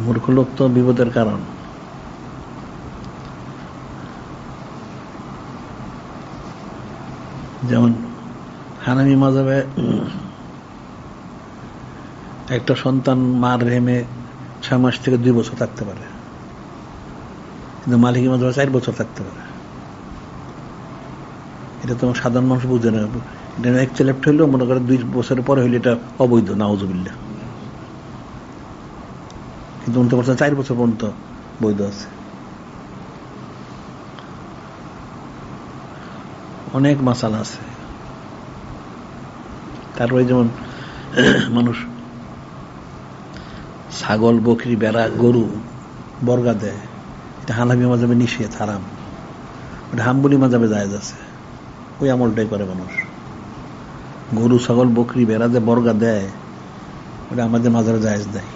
মূর্খ লোক তো বিপদের কারণ। যেমন হানাফি মাযহাবে একটা সন্তান মার রেহেমে 6 মাস থেকে 2 বছর থাকতে পারে, কিন্তু মালিকি মাযহাবে 4 বছর থাকতে পারে। এটা তো সাধারণ মানুষ বুঝে না। এটা এক্সেপ্ট হইলেও মনে করে 2 বছরের পরে হইলে এটা অবৈধ, নাউযুবিল্লাহ। কিন্তু 4 বছর পর্যন্ত বৈধ আছে। অনেক মাসালা আছে। তারপরে যেমন মানুষ ছাগল, বকরি, বেড়া, গরু বর্গা দেয়, এটা হানাফি মাযহাবে নিষেধ, হারাম। ওটা হাম্বলি মাযহাবে জায়েজ আছে। ওই আমলটাই করে মানুষ। গরু, ছাগল, বকরি, বেড়া যে বর্গা দেয়, ওটা আমাদের মাযহাবে জায়েজ দেয়।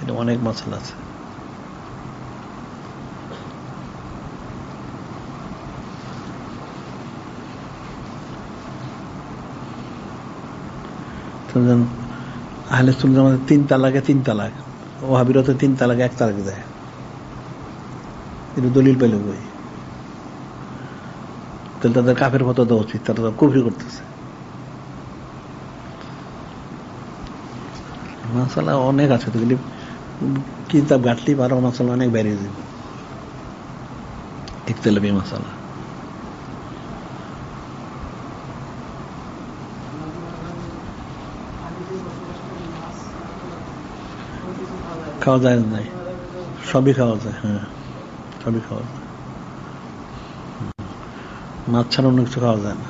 এটা অনেক মাসালা আছে। আহলে সুন্নাত জামাতে 3 তালাকে 3 তালাক, ওয়াহাবিরাতে 3 তালাকে 1 তালাক দেয়। এটা দলিল পেলে বই। তাহলে তাদের কাফের ফতোয়া দেওয়া উচিত, তারা তো কুফরি করতেছে। মাসালা অনেক আছে, তো কিতাব ঘাটলি পারো, মাসালা অনেক বেরিয়ে যাবে। ইখতিলাফি মাসালা খাওয়া যায় নাই, সবই খাওয়া যায়। হ্যাঁ, সবই খাওয়া যায়। মাছ ছাড়া অন্য কিছু খাওয়া যায় না।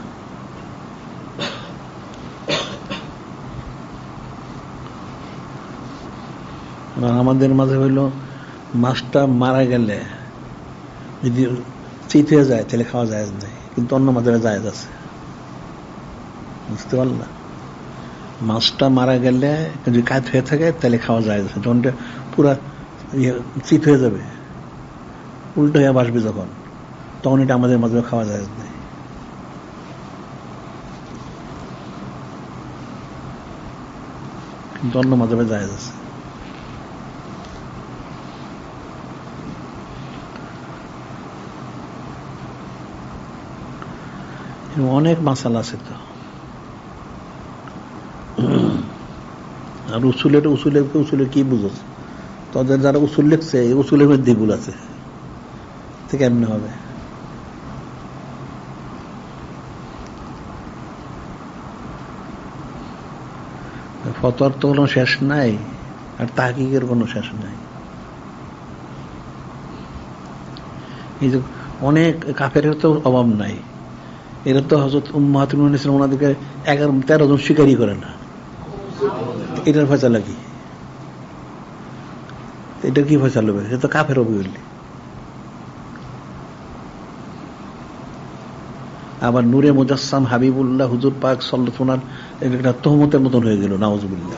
আমাদের মাঝে হইল মাছটা মারা গেলে যদি চিত হয়ে যায় তাহলে খাওয়া যায় নাই, কিন্তু অন্য মাঝে জায়েজ আছে। বুঝতে পারলা? মাছটা মারা গেলে যদি কাজ হয়ে থাকে তাহলে খাওয়া যায়। যখন পুরা চিত হয়ে যাবে, উল্টো হয়ে বাসবে যখন, তখন এটা আমাদের মাঝে খাওয়া যায় নাই। কিন্তু অন্য মাঝে জায়েজ আছে। অনেক মাসালা আছে তো। আর উসুলের কি বুঝো? তাদের যারা উসুল লিখছে, এই উসুলের মধ্যে ভুল আছে, কেমনে হবে? ফতোয়ার তো কোনো শেষ নাই, আর তাহকিকের কোনো শেষ নাই। এই যে অনেক কাফের তো অভাব নাই। এরা তো হযরত উম্মাহাতুল মুমিনিন ওনাদেরকে 11-13 জন স্বীকারই করে না। এটার ফয়সালা কি? এটা কি ফয়সালা হবে? এটা তো কাফের হবে। আবার নূরে মুজাসসাম হাবিবুল্লাহ হুজুর পাক সাল্লাল্লাহু আলাইহি ওয়াসাল্লাম এটা তহমতের মতন হয়ে গেল, নাউযুবিল্লাহ।